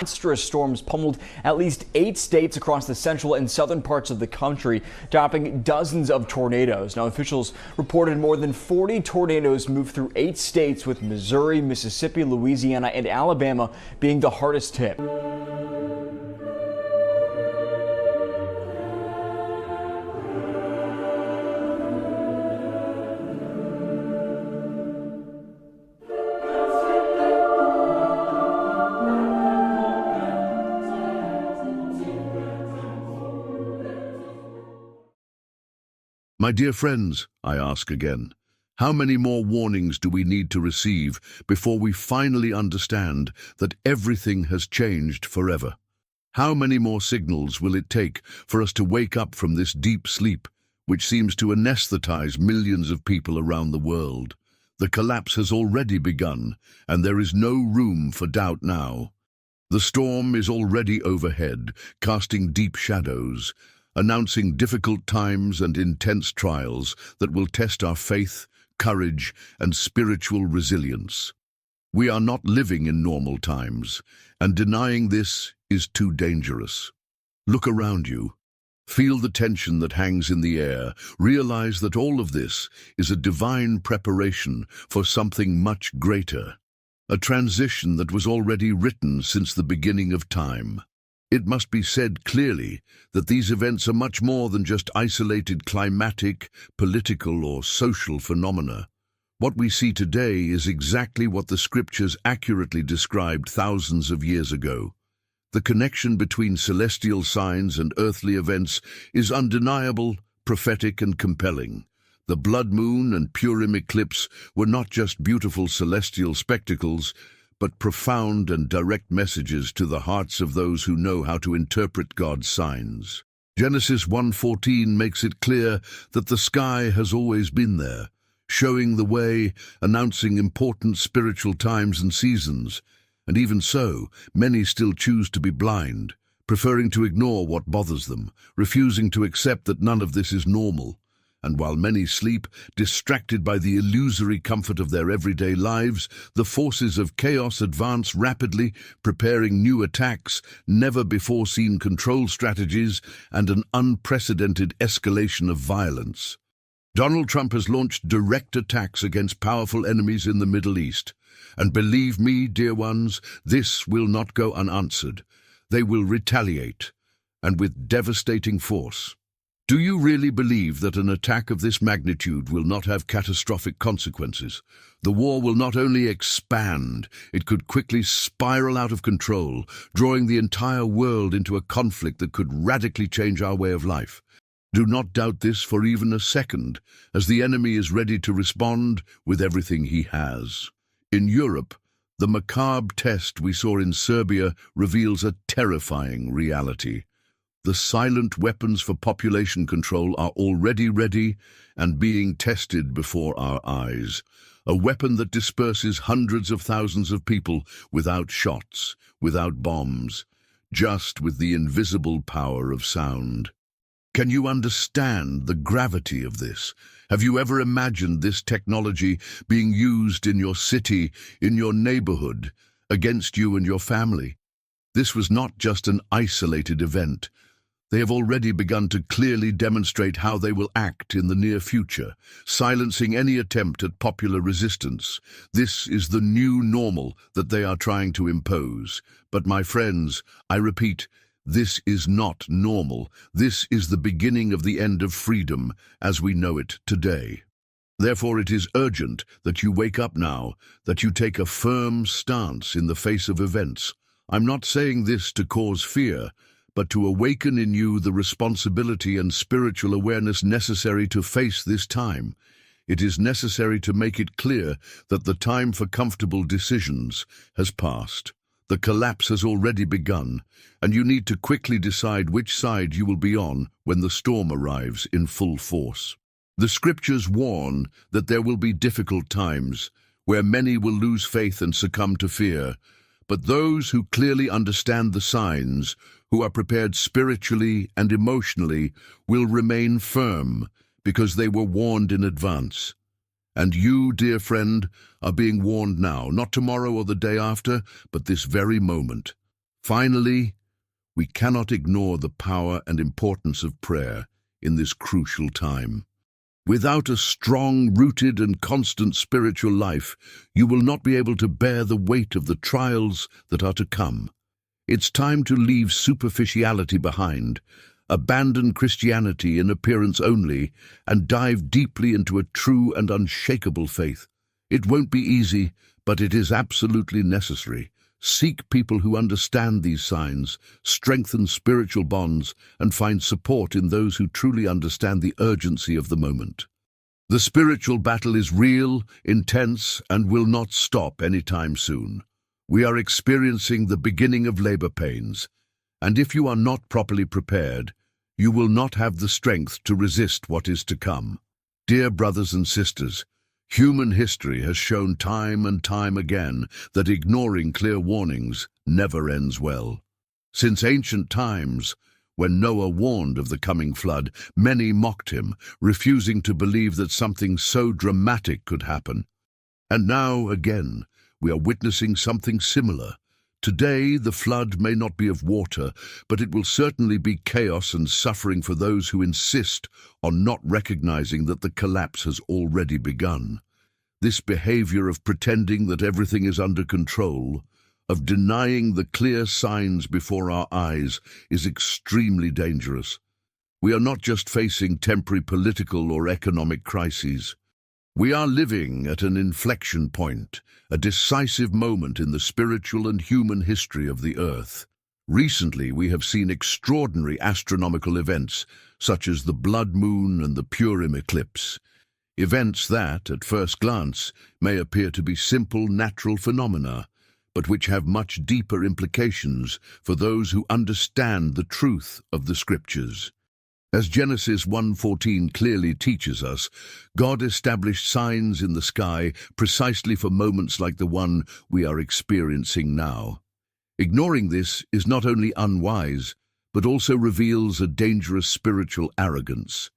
monstrous storms pummeled at least 8 states across the central and southern parts of the country, dropping dozens of tornadoes. Now, officials reported more than 40 tornadoes moved through 8 states, with Missouri, Mississippi, Louisiana, and Alabama being the hardest hit. My dear friends, I ask again, how many more warnings do we need to receive before we finally understand that everything has changed forever? How many more signals will it take for us to wake up from this deep sleep, which seems to anesthetize millions of people around the world? The collapse has already begun, and there is no room for doubt now. The storm is already overhead, casting deep shadows, announcing difficult times and intense trials that will test our faith, courage, and spiritual resilience. We are not living in normal times, and denying this is too dangerous. Look around you. Feel the tension that hangs in the air. Realize that all of this is a divine preparation for something much greater, a transition that was already written since the beginning of time. It must be said clearly that these events are much more than just isolated climatic, political, or social phenomena. What we see today is exactly what the scriptures accurately described thousands of years ago. The connection between celestial signs and earthly events is undeniable, prophetic, and compelling. The blood moon and Purim eclipse were not just beautiful celestial spectacles, but profound and direct messages to the hearts of those who know how to interpret God's signs. Genesis 1:14 makes it clear that the sky has always been there, showing the way, announcing important spiritual times and seasons. And even so, many still choose to be blind, preferring to ignore what bothers them, refusing to accept that none of this is normal. And while many sleep, distracted by the illusory comfort of their everyday lives, the forces of chaos advance rapidly, preparing new attacks, never-before-seen control strategies, and an unprecedented escalation of violence. Donald Trump has launched direct attacks against powerful enemies in the Middle East. And believe me, dear ones, this will not go unanswered. They will retaliate, and with devastating force. Do you really believe that an attack of this magnitude will not have catastrophic consequences? The war will not only expand, it could quickly spiral out of control, drawing the entire world into a conflict that could radically change our way of life. Do not doubt this for even a second, as the enemy is ready to respond with everything he has. In Europe, the macabre test we saw in Serbia reveals a terrifying reality. The silent weapons for population control are already ready and being tested before our eyes. A weapon that disperses hundreds of thousands of people without shots, without bombs, just with the invisible power of sound. Can you understand the gravity of this? Have you ever imagined this technology being used in your city, in your neighborhood, against you and your family? This was not just an isolated event. They have already begun to clearly demonstrate how they will act in the near future, silencing any attempt at popular resistance. This is the new normal that they are trying to impose. But my friends, I repeat, this is not normal. This is the beginning of the end of freedom as we know it today. Therefore, it is urgent that you wake up now, that you take a firm stance in the face of events. I'm not saying this to cause fear, but to awaken in you the responsibility and spiritual awareness necessary to face this time. It is necessary to make it clear that the time for comfortable decisions has passed. The collapse has already begun, and you need to quickly decide which side you will be on when the storm arrives in full force. The scriptures warn that there will be difficult times, where many will lose faith and succumb to fear, but those who clearly understand the signs, who are prepared spiritually and emotionally, will remain firm because they were warned in advance. And you, dear friend, are being warned now, not tomorrow or the day after, but this very moment. Finally, we cannot ignore the power and importance of prayer in this crucial time. Without a strong, rooted and constant spiritual life, you will not be able to bear the weight of the trials that are to come. It's time to leave superficiality behind, abandon Christianity in appearance only, and dive deeply into a true and unshakable faith. It won't be easy, but it is absolutely necessary. Seek people who understand these signs, strengthen spiritual bonds, and find support in those who truly understand the urgency of the moment. The spiritual battle is real, intense, and will not stop anytime soon. We are experiencing the beginning of labor pains, and if you are not properly prepared, you will not have the strength to resist what is to come. Dear brothers and sisters, human history has shown time and time again that ignoring clear warnings never ends well. Since ancient times, when Noah warned of the coming flood, many mocked him, refusing to believe that something so dramatic could happen. And now, again, we are witnessing something similar. Today, the flood may not be of water, but it will certainly be chaos and suffering for those who insist on not recognizing that the collapse has already begun. This behavior of pretending that everything is under control, of denying the clear signs before our eyes, is extremely dangerous. We are not just facing temporary political or economic crises. We are living at an inflection point, a decisive moment in the spiritual and human history of the earth. Recently, we have seen extraordinary astronomical events, such as the blood moon and the Purim eclipse. Events that, at first glance, may appear to be simple natural phenomena, but which have much deeper implications for those who understand the truth of the Scriptures. As Genesis 1:14 clearly teaches us, God established signs in the sky precisely for moments like the one we are experiencing now. Ignoring this is not only unwise, but also reveals a dangerous spiritual arrogance.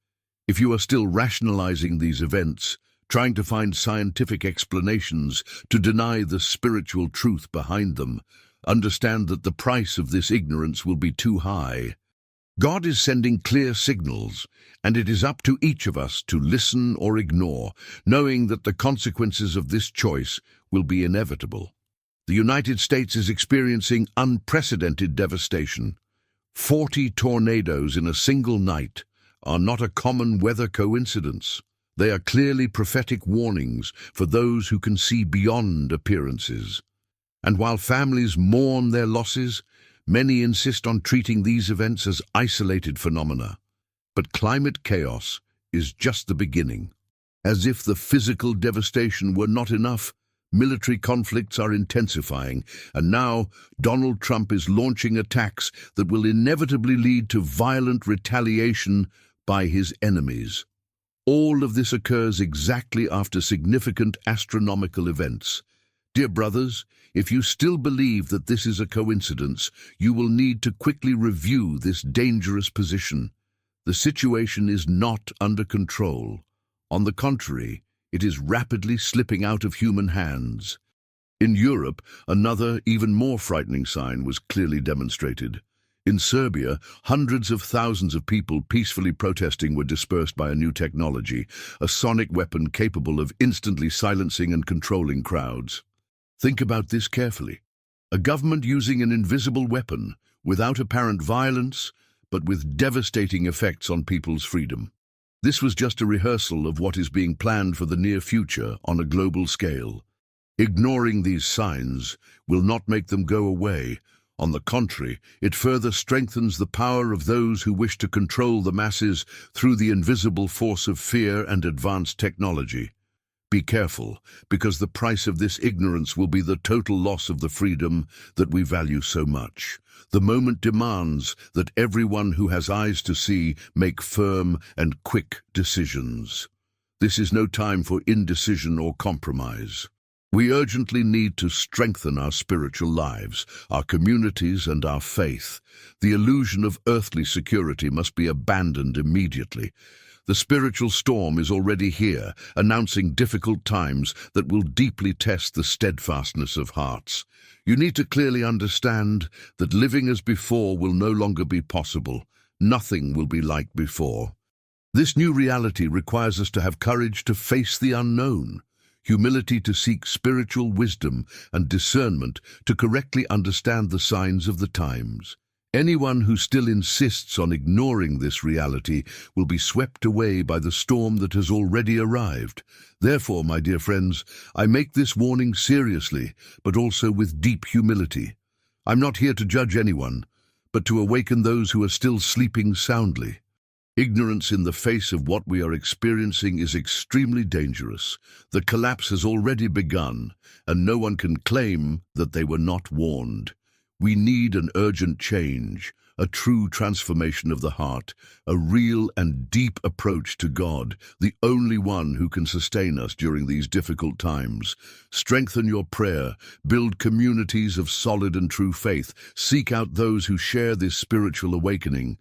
If you are still rationalizing these events, trying to find scientific explanations to deny the spiritual truth behind them, understand that the price of this ignorance will be too high. God is sending clear signals, and it is up to each of us to listen or ignore, knowing that the consequences of this choice will be inevitable. The United States is experiencing unprecedented devastation. 40 tornadoes in a single night are not a common weather coincidence. They are clearly prophetic warnings for those who can see beyond appearances. And while families mourn their losses, many insist on treating these events as isolated phenomena. But climate chaos is just the beginning. As if the physical devastation were not enough, military conflicts are intensifying, and now Donald Trump is launching attacks that will inevitably lead to violent retaliation by his enemies. All of this occurs exactly after significant astronomical events. Dear brothers, if you still believe that this is a coincidence, you will need to quickly review this dangerous position. The situation is not under control. On the contrary, it is rapidly slipping out of human hands. In Europe, another, even more frightening sign was clearly demonstrated. In Serbia, hundreds of thousands of people peacefully protesting were dispersed by a new technology, a sonic weapon capable of instantly silencing and controlling crowds. Think about this carefully. A government using an invisible weapon, without apparent violence, but with devastating effects on people's freedom. This was just a rehearsal of what is being planned for the near future on a global scale. Ignoring these signs will not make them go away. On the contrary, it further strengthens the power of those who wish to control the masses through the invisible force of fear and advanced technology. Be careful, because the price of this ignorance will be the total loss of the freedom that we value so much. The moment demands that everyone who has eyes to see make firm and quick decisions. This is no time for indecision or compromise. We urgently need to strengthen our spiritual lives, our communities, and our faith. The illusion of earthly security must be abandoned immediately. The spiritual storm is already here, announcing difficult times that will deeply test the steadfastness of hearts. You need to clearly understand that living as before will no longer be possible. Nothing will be like before. This new reality requires us to have courage to face the unknown, humility to seek spiritual wisdom, and discernment to correctly understand the signs of the times. Anyone who still insists on ignoring this reality will be swept away by the storm that has already arrived. Therefore, my dear friends, I make this warning seriously, but also with deep humility. I'm not here to judge anyone, but to awaken those who are still sleeping soundly. Ignorance in the face of what we are experiencing is extremely dangerous. The collapse has already begun, and no one can claim that they were not warned. We need an urgent change, a true transformation of the heart, a real and deep approach to God, the only one who can sustain us during these difficult times. Strengthen your prayer, build communities of solid and true faith, seek out those who share this spiritual awakening.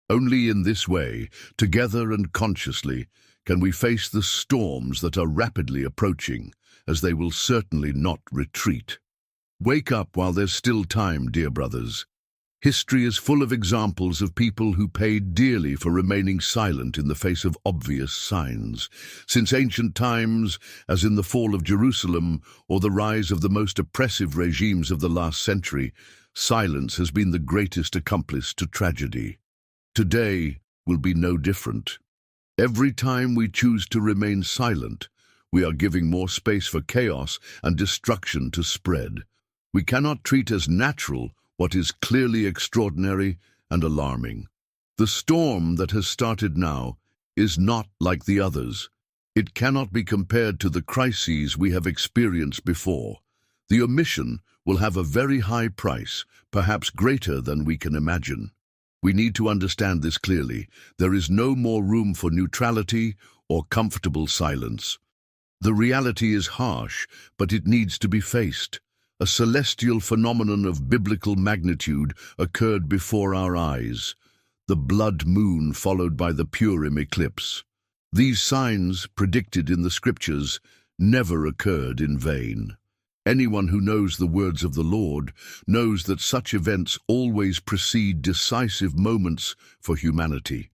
Only in this way, together and consciously, can we face the storms that are rapidly approaching, as they will certainly not retreat. Wake up while there's still time, dear brothers. History is full of examples of people who paid dearly for remaining silent in the face of obvious signs. Since ancient times, as in the fall of Jerusalem or the rise of the most oppressive regimes of the last century, silence has been the greatest accomplice to tragedy. Today will be no different. Every time we choose to remain silent, we are giving more space for chaos and destruction to spread. We cannot treat as natural what is clearly extraordinary and alarming. The storm that has started now is not like the others. It cannot be compared to the crises we have experienced before. The omission will have a very high price, perhaps greater than we can imagine. We need to understand this clearly. There is no more room for neutrality or comfortable silence. The reality is harsh, but it needs to be faced. A celestial phenomenon of biblical magnitude occurred before our eyes, the blood moon followed by the Purim eclipse. These signs, predicted in the scriptures, never occurred in vain. Anyone who knows the words of the Lord knows that such events always precede decisive moments for humanity.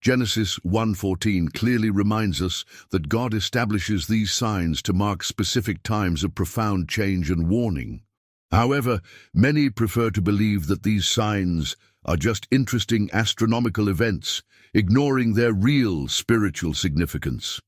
Genesis 1:14 clearly reminds us that God establishes these signs to mark specific times of profound change and warning. However, many prefer to believe that these signs are just interesting astronomical events, ignoring their real spiritual significance.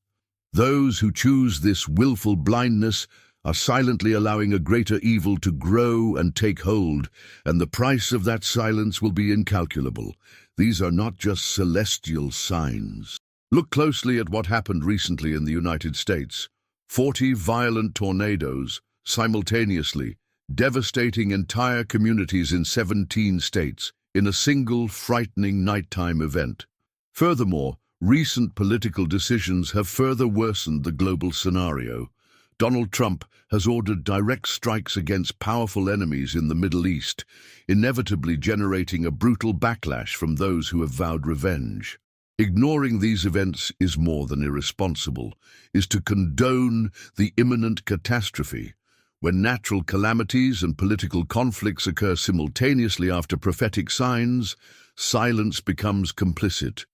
Those who choose this willful blindness are silently allowing a greater evil to grow and take hold, and the price of that silence will be incalculable. These are not just celestial signs. Look closely at what happened recently in the United States. 40 violent tornadoes, simultaneously, devastating entire communities in 17 states in a single frightening nighttime event. Furthermore, recent political decisions have further worsened the global scenario. Donald Trump has ordered direct strikes against powerful enemies in the Middle East, inevitably generating a brutal backlash from those who have vowed revenge. Ignoring these events is more than irresponsible, is to condone the imminent catastrophe. When natural calamities and political conflicts occur simultaneously after prophetic signs, silence becomes complicit.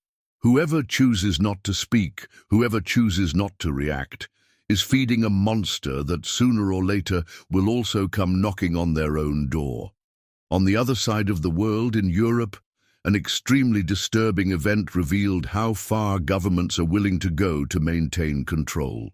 Whoever chooses not to speak, whoever chooses not to react, is feeding a monster that sooner or later will also come knocking on their own door. On the other side of the world, in Europe, an extremely disturbing event revealed how far governments are willing to go to maintain control.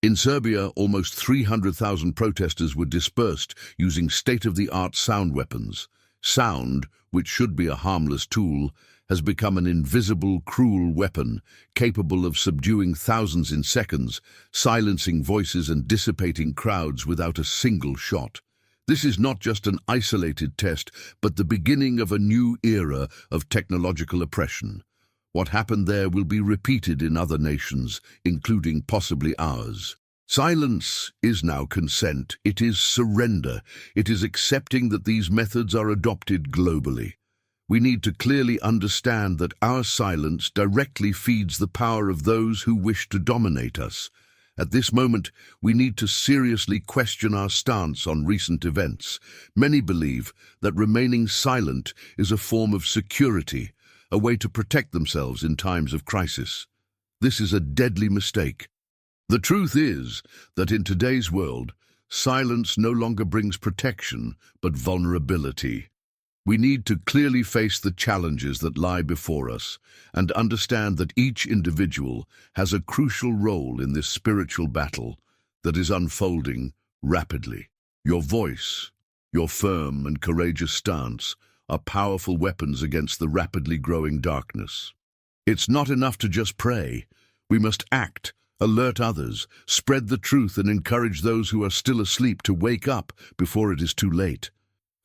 In Serbia, almost 300,000 protesters were dispersed using state-of-the-art sound weapons. Sound, which should be a harmless tool, has become an invisible, cruel weapon, capable of subduing thousands in seconds, silencing voices and dissipating crowds without a single shot. This is not just an isolated test, but the beginning of a new era of technological oppression. What happened there will be repeated in other nations, including possibly ours. Silence is now consent. It is surrender. It is accepting that these methods are adopted globally. We need to clearly understand that our silence directly feeds the power of those who wish to dominate us. At this moment, we need to seriously question our stance on recent events. Many believe that remaining silent is a form of security, a way to protect themselves in times of crisis. This is a deadly mistake. The truth is that in today's world, silence no longer brings protection, but vulnerability. We need to clearly face the challenges that lie before us and understand that each individual has a crucial role in this spiritual battle that is unfolding rapidly. Your voice, your firm and courageous stance are powerful weapons against the rapidly growing darkness. It's not enough to just pray. We must act, alert others, spread the truth and encourage those who are still asleep to wake up before it is too late.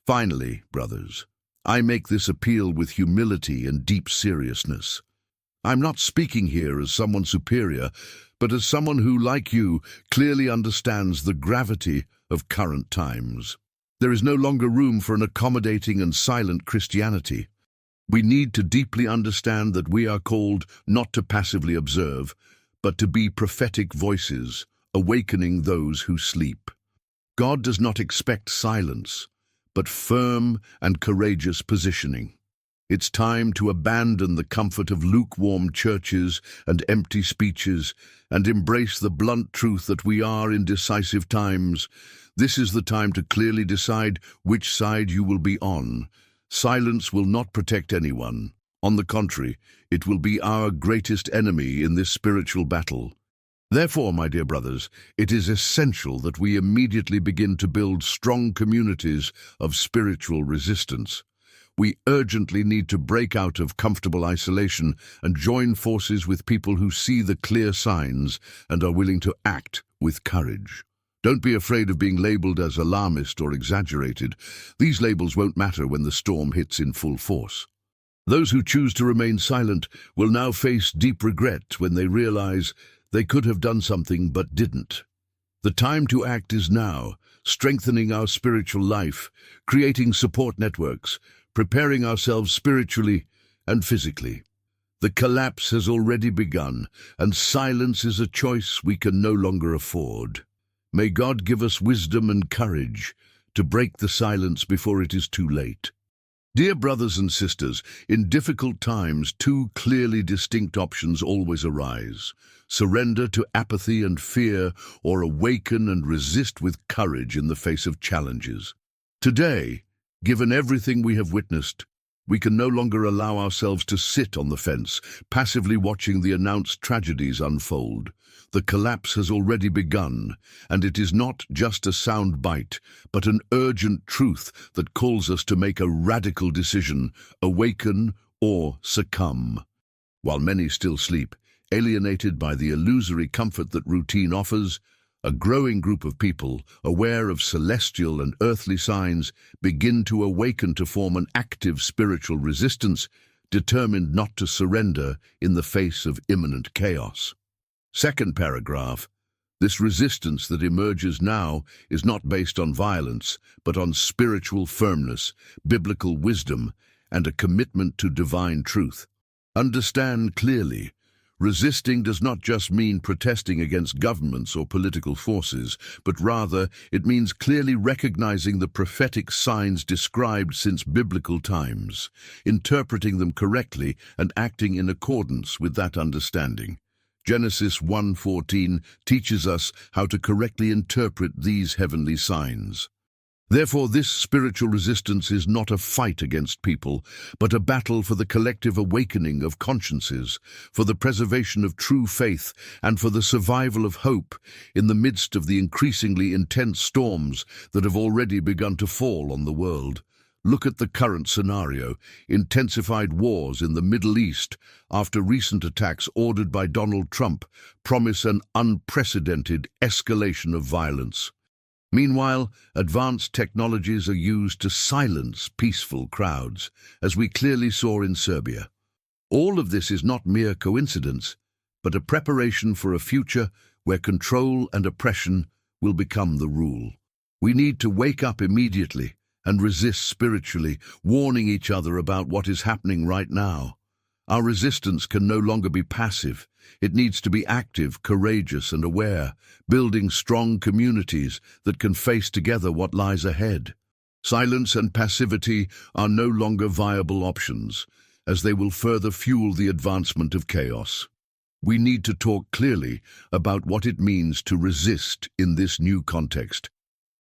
Finally, brothers, I make this appeal with humility and deep seriousness. I'm not speaking here as someone superior, but as someone who, like you, clearly understands the gravity of current times. There is no longer room for an accommodating and silent Christianity. We need to deeply understand that we are called not to passively observe, but to be prophetic voices, awakening those who sleep. God does not expect silence, but firm and courageous positioning. It's time to abandon the comfort of lukewarm churches and empty speeches and embrace the blunt truth that we are in decisive times. This is the time to clearly decide which side you will be on. Silence will not protect anyone. On the contrary, it will be our greatest enemy in this spiritual battle. Therefore, my dear brothers, it is essential that we immediately begin to build strong communities of spiritual resistance. We urgently need to break out of comfortable isolation and join forces with people who see the clear signs and are willing to act with courage. Don't be afraid of being labeled as alarmist or exaggerated. These labels won't matter when the storm hits in full force. Those who choose to remain silent will now face deep regret when they realize they could have done something but didn't. The time to act is now, strengthening our spiritual life, creating support networks, preparing ourselves spiritually and physically. The collapse has already begun, and silence is a choice we can no longer afford. May God give us wisdom and courage to break the silence before it is too late. Dear brothers and sisters, in difficult times, two clearly distinct options always arise: surrender to apathy and fear, or awaken and resist with courage in the face of challenges. Today, given everything we have witnessed, we can no longer allow ourselves to sit on the fence, passively watching the announced tragedies unfold. The collapse has already begun, and it is not just a sound bite, but an urgent truth that calls us to make a radical decision: awaken or succumb. While many still sleep, alienated by the illusory comfort that routine offers, a growing group of people, aware of celestial and earthly signs, begin to awaken to form an active spiritual resistance, determined not to surrender in the face of imminent chaos. Second paragraph. This resistance that emerges now is not based on violence, but on spiritual firmness, biblical wisdom, and a commitment to divine truth. Understand clearly, resisting does not just mean protesting against governments or political forces, but rather it means clearly recognizing the prophetic signs described since biblical times, interpreting them correctly and acting in accordance with that understanding. Genesis 1:14 teaches us how to correctly interpret these heavenly signs. Therefore, this spiritual resistance is not a fight against people, but a battle for the collective awakening of consciences, for the preservation of true faith, and for the survival of hope in the midst of the increasingly intense storms that have already begun to fall on the world. Look at the current scenario: intensified wars in the Middle East after recent attacks ordered by Donald Trump promise an unprecedented escalation of violence. Meanwhile, advanced technologies are used to silence peaceful crowds, as we clearly saw in Serbia. All of this is not mere coincidence, but a preparation for a future where control and oppression will become the rule. We need to wake up immediately and resist spiritually, warning each other about what is happening right now. Our resistance can no longer be passive. It needs to be active, courageous, and aware, building strong communities that can face together what lies ahead. Silence and passivity are no longer viable options, as they will further fuel the advancement of chaos. We need to talk clearly about what it means to resist in this new context.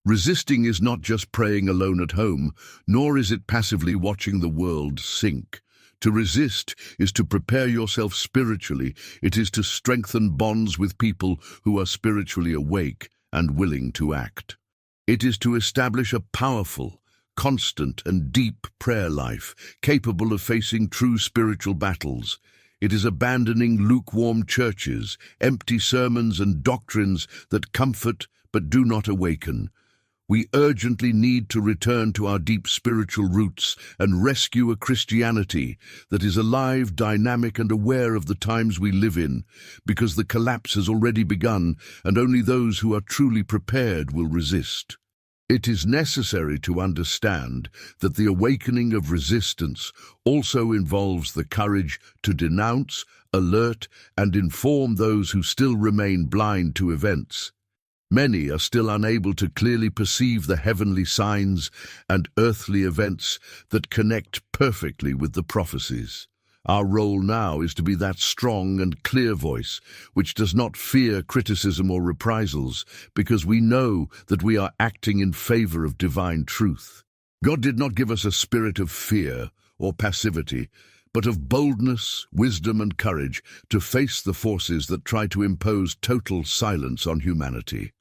Resisting is not just praying alone at home, nor is it passively watching the world sink. To resist is to prepare yourself spiritually. It is to strengthen bonds with people who are spiritually awake and willing to act. It is to establish a powerful, constant, and deep prayer life, capable of facing true spiritual battles. It is abandoning lukewarm churches, empty sermons, and doctrines that comfort but do not awaken. We urgently need to return to our deep spiritual roots and rescue a Christianity that is alive, dynamic, and aware of the times we live in, because the collapse has already begun, and only those who are truly prepared will resist. It is necessary to understand that the awakening of resistance also involves the courage to denounce, alert, and inform those who still remain blind to events. Many are still unable to clearly perceive the heavenly signs and earthly events that connect perfectly with the prophecies. Our role now is to be that strong and clear voice which does not fear criticism or reprisals, because we know that we are acting in favor of divine truth. God did not give us a spirit of fear or passivity, but of boldness, wisdom, and courage to face the forces that try to impose total silence on humanity.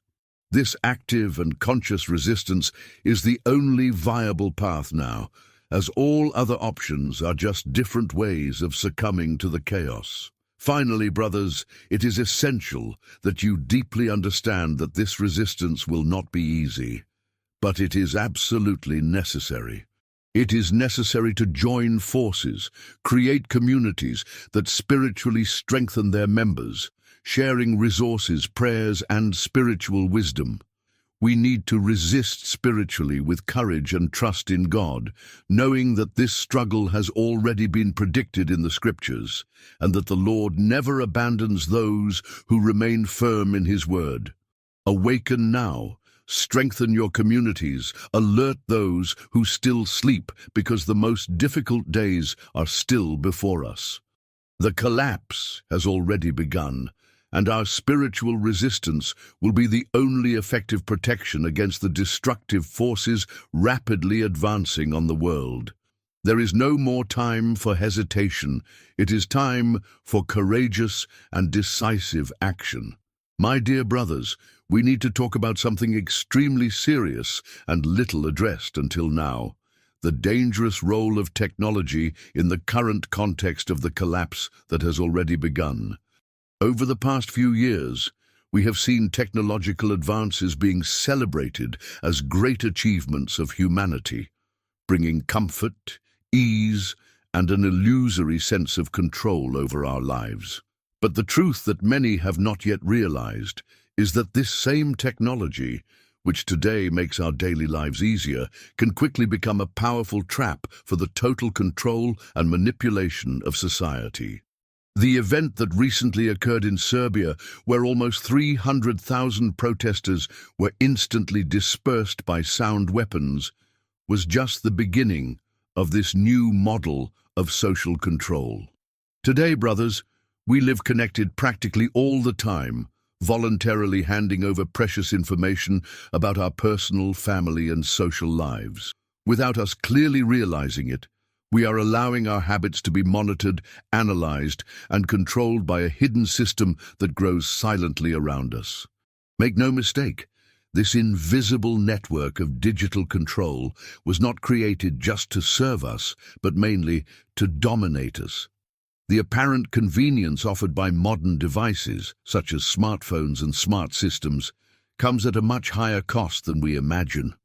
This active and conscious resistance is the only viable path now, as all other options are just different ways of succumbing to the chaos. Finally, brothers, it is essential that you deeply understand that this resistance will not be easy, but it is absolutely necessary. It is necessary to join forces, create communities that spiritually strengthen their members, sharing resources, prayers, and spiritual wisdom. We need to resist spiritually with courage and trust in God, knowing that this struggle has already been predicted in the Scriptures, and that the Lord never abandons those who remain firm in His word. Awaken now. Strengthen your communities, alert those who still sleep, because the most difficult days are still before us. The collapse has already begun, and our spiritual resistance will be the only effective protection against the destructive forces rapidly advancing on the world. There is no more time for hesitation. It is time for courageous and decisive action. My dear brothers, we need to talk about something extremely serious and little addressed until now: the dangerous role of technology in the current context of the collapse that has already begun. Over the past few years, we have seen technological advances being celebrated as great achievements of humanity, bringing comfort, ease, and an illusory sense of control over our lives. But the truth that many have not yet realized is that this same technology, which today makes our daily lives easier, can quickly become a powerful trap for the total control and manipulation of society. The event that recently occurred in Serbia, where almost 300,000 protesters were instantly dispersed by sound weapons, was just the beginning of this new model of social control. Today, brothers, we live connected practically all the time, voluntarily handing over precious information about our personal, family, and social lives. Without us clearly realizing it, we are allowing our habits to be monitored, analyzed, and controlled by a hidden system that grows silently around us. Make no mistake, this invisible network of digital control was not created just to serve us, but mainly to dominate us. The apparent convenience offered by modern devices, such as smartphones and smart systems, comes at a much higher cost than we imagine.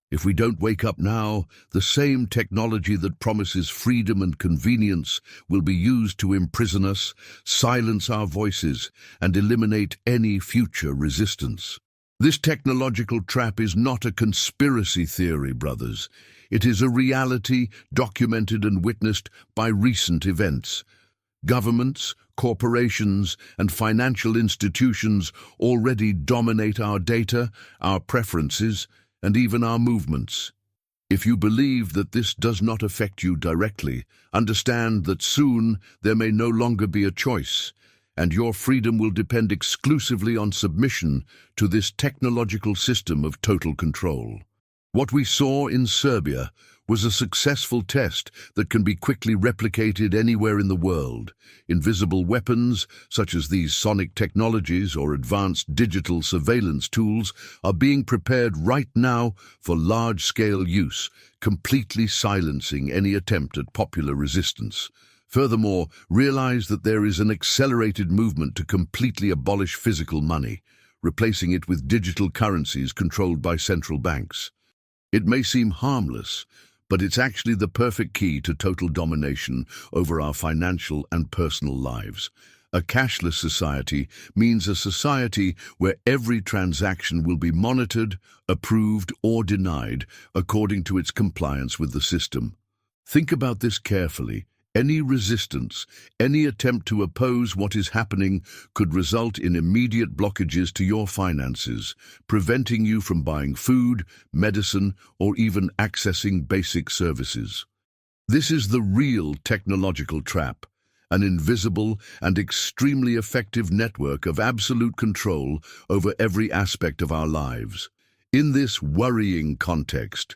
If we don't wake up now, the same technology that promises freedom and convenience will be used to imprison us, silence our voices, and eliminate any future resistance. This technological trap is not a conspiracy theory, brothers. It is a reality documented and witnessed by recent events. Governments, corporations, and financial institutions already dominate our data, our preferences, and even our movements. If you believe that this does not affect you directly, understand that soon there may no longer be a choice, and your freedom will depend exclusively on submission to this technological system of total control. What we saw in Serbia was a successful test that can be quickly replicated anywhere in the world. Invisible weapons, such as these sonic technologies or advanced digital surveillance tools, are being prepared right now for large-scale use, completely silencing any attempt at popular resistance. Furthermore, realize that there is an accelerated movement to completely abolish physical money, replacing it with digital currencies controlled by central banks. It may seem harmless, but it's actually the perfect key to total domination over our financial and personal lives. A cashless society means a society where every transaction will be monitored, approved, or denied according to its compliance with the system. Think about this carefully. Any resistance, any attempt to oppose what is happening could result in immediate blockages to your finances, preventing you from buying food, medicine, or even accessing basic services. This is the real technological trap, an invisible and extremely effective network of absolute control over every aspect of our lives. In this worrying context,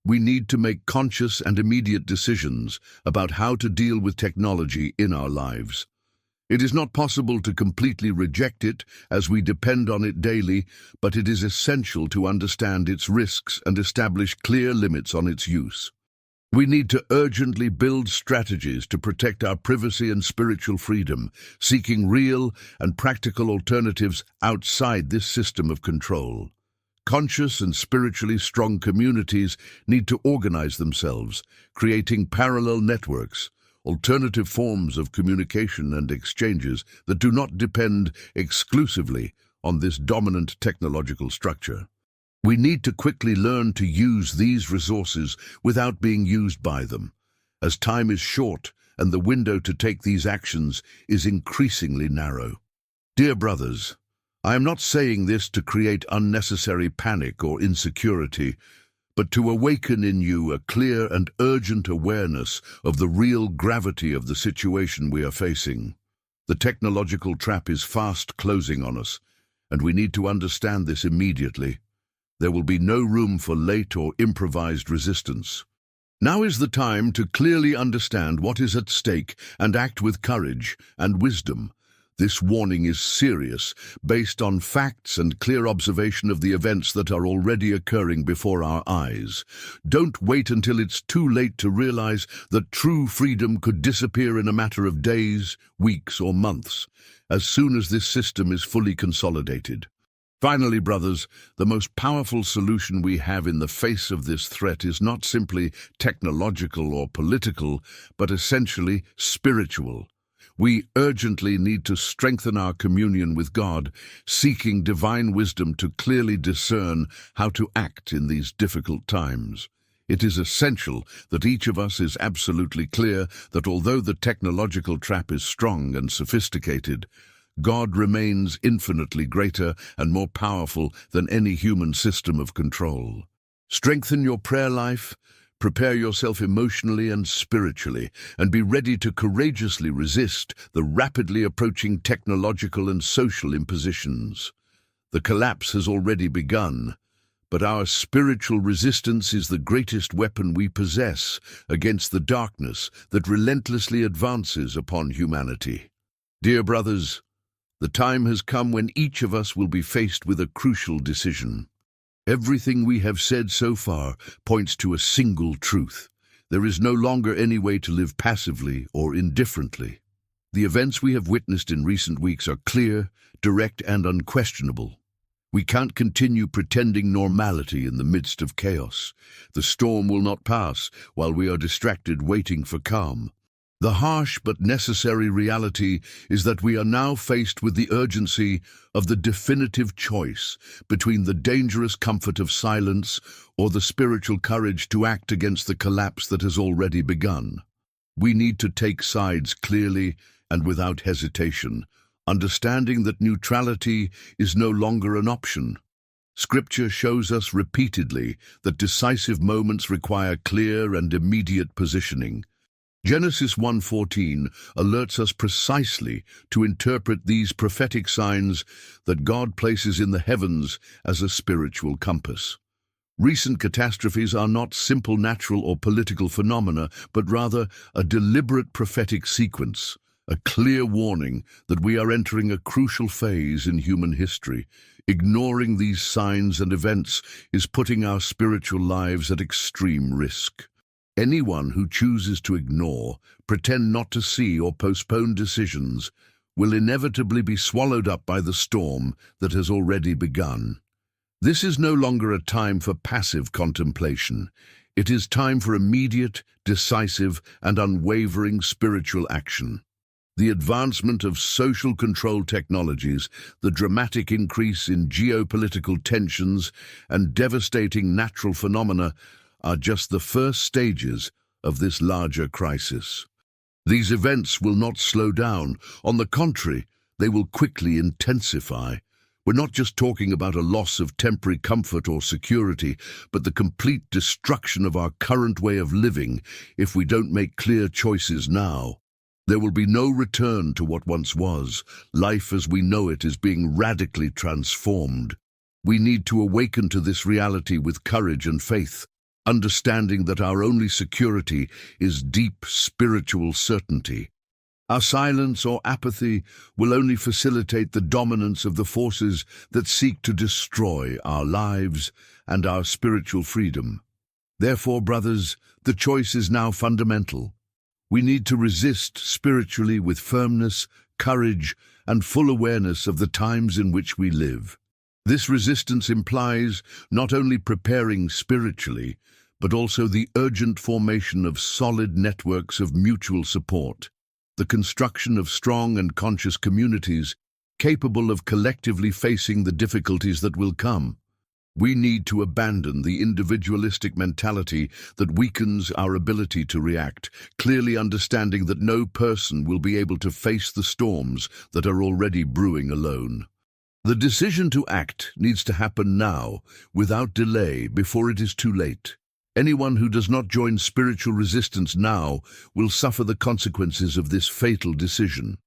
we need to make conscious and immediate decisions about how to deal with technology in our lives. It is not possible to completely reject it as we depend on it daily, but it is essential to understand its risks and establish clear limits on its use. We need to urgently build strategies to protect our privacy and spiritual freedom, seeking real and practical alternatives outside this system of control. Conscious and spiritually strong communities need to organize themselves, creating parallel networks, alternative forms of communication and exchanges that do not depend exclusively on this dominant technological structure. We need to quickly learn to use these resources without being used by them, as time is short and the window to take these actions is increasingly narrow. Dear brothers, I am not saying this to create unnecessary panic or insecurity, but to awaken in you a clear and urgent awareness of the real gravity of the situation we are facing. The technological trap is fast closing on us, and we need to understand this immediately. There will be no room for late or improvised resistance. Now is the time to clearly understand what is at stake and act with courage and wisdom. This warning is serious, based on facts and clear observation of the events that are already occurring before our eyes. Don't wait until it's too late to realize that true freedom could disappear in a matter of days, weeks, or months, as soon as this system is fully consolidated. Finally, brothers, the most powerful solution we have in the face of this threat is not simply technological or political, but essentially spiritual. We urgently need to strengthen our communion with God, seeking divine wisdom to clearly discern how to act in these difficult times. It is essential that each of us is absolutely clear that although the technological trap is strong and sophisticated, God remains infinitely greater and more powerful than any human system of control. Strengthen your prayer life, prepare yourself emotionally and spiritually, and be ready to courageously resist the rapidly approaching technological and social impositions. The collapse has already begun, but our spiritual resistance is the greatest weapon we possess against the darkness that relentlessly advances upon humanity. Dear brothers, the time has come when each of us will be faced with a crucial decision. Everything we have said so far points to a single truth. There is no longer any way to live passively or indifferently. The events we have witnessed in recent weeks are clear, direct, and unquestionable. We can't continue pretending normality in the midst of chaos. The storm will not pass while we are distracted waiting for calm. The harsh but necessary reality is that we are now faced with the urgency of the definitive choice between the dangerous comfort of silence or the spiritual courage to act against the collapse that has already begun. We need to take sides clearly and without hesitation, understanding that neutrality is no longer an option. Scripture shows us repeatedly that decisive moments require clear and immediate positioning. Genesis 1:14 alerts us precisely to interpret these prophetic signs that God places in the heavens as a spiritual compass. Recent catastrophes are not simple natural or political phenomena, but rather a deliberate prophetic sequence, a clear warning that we are entering a crucial phase in human history. Ignoring these signs and events is putting our spiritual lives at extreme risk. Anyone who chooses to ignore, pretend not to see, or postpone decisions will inevitably be swallowed up by the storm that has already begun. This is no longer a time for passive contemplation. It is time for immediate, decisive, and unwavering spiritual action. The advancement of social control technologies, the dramatic increase in geopolitical tensions, and devastating natural phenomena are just the first stages of this larger crisis. These events will not slow down. On the contrary, they will quickly intensify. We're not just talking about a loss of temporary comfort or security, but the complete destruction of our current way of living if we don't make clear choices now. There will be no return to what once was. Life as we know it is being radically transformed. We need to awaken to this reality with courage and faith, understanding that our only security is deep spiritual certainty. Our silence or apathy will only facilitate the dominance of the forces that seek to destroy our lives and our spiritual freedom. Therefore, brothers, the choice is now fundamental. We need to resist spiritually with firmness, courage, and full awareness of the times in which we live. This resistance implies not only preparing spiritually, but also the urgent formation of solid networks of mutual support, the construction of strong and conscious communities capable of collectively facing the difficulties that will come. We need to abandon the individualistic mentality that weakens our ability to react, clearly understanding that no person will be able to face the storms that are already brewing alone. The decision to act needs to happen now, without delay, before it is too late. Anyone who does not join spiritual resistance now will suffer the consequences of this fatal decision.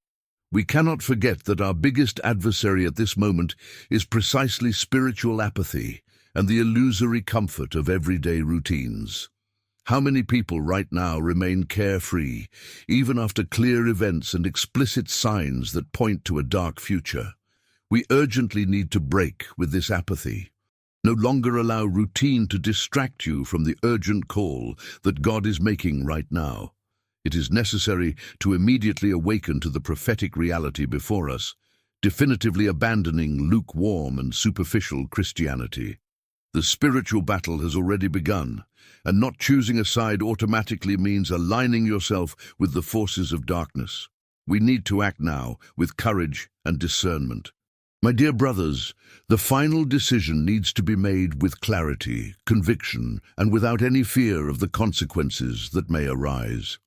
We cannot forget that our biggest adversary at this moment is precisely spiritual apathy and the illusory comfort of everyday routines. How many people right now remain carefree, even after clear events and explicit signs that point to a dark future? We urgently need to break with this apathy. No longer allow routine to distract you from the urgent call that God is making right now. It is necessary to immediately awaken to the prophetic reality before us, definitively abandoning lukewarm and superficial Christianity. The spiritual battle has already begun, and not choosing a side automatically means aligning yourself with the forces of darkness. We need to act now with courage and discernment. My dear brothers, the final decision needs to be made with clarity, conviction, and without any fear of the consequences that may arise.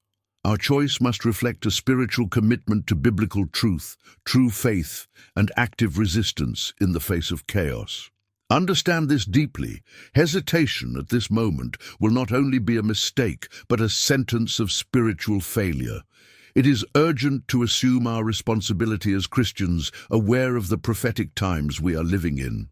Our choice must reflect a spiritual commitment to biblical truth, true faith, and active resistance in the face of chaos. Understand this deeply. Hesitation at this moment will not only be a mistake, but a sentence of spiritual failure. It is urgent to assume our responsibility as Christians, aware of the prophetic times we are living in.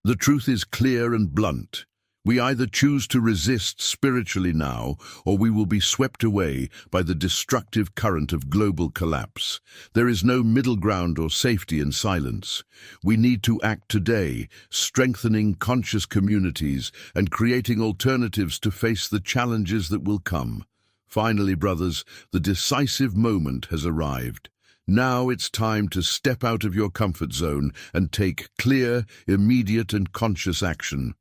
The truth is clear and blunt. We either choose to resist spiritually now, or we will be swept away by the destructive current of global collapse. There is no middle ground or safety in silence. We need to act today, strengthening conscious communities and creating alternatives to face the challenges that will come. Finally, brothers, the decisive moment has arrived. Now it's time to step out of your comfort zone and take clear, immediate, and conscious action.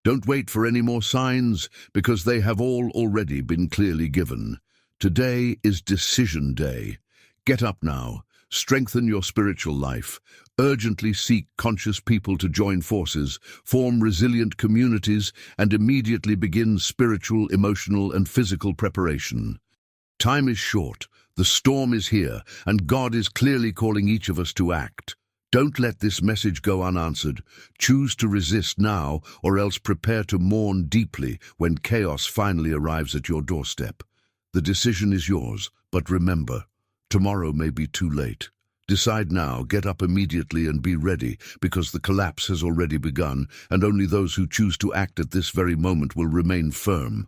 Don't wait for any more signs, because they have all already been clearly given. Today is Decision Day. Get up now. Strengthen your spiritual life. Urgently seek conscious people to join forces, form resilient communities, and immediately begin spiritual, emotional, and physical preparation. Time is short, the storm is here, and God is clearly calling each of us to act. Don't let this message go unanswered. Choose to resist now, or else prepare to mourn deeply when chaos finally arrives at your doorstep. The decision is yours, but remember, tomorrow may be too late. Decide now, get up immediately and be ready, because the collapse has already begun, and only those who choose to act at this very moment will remain firm.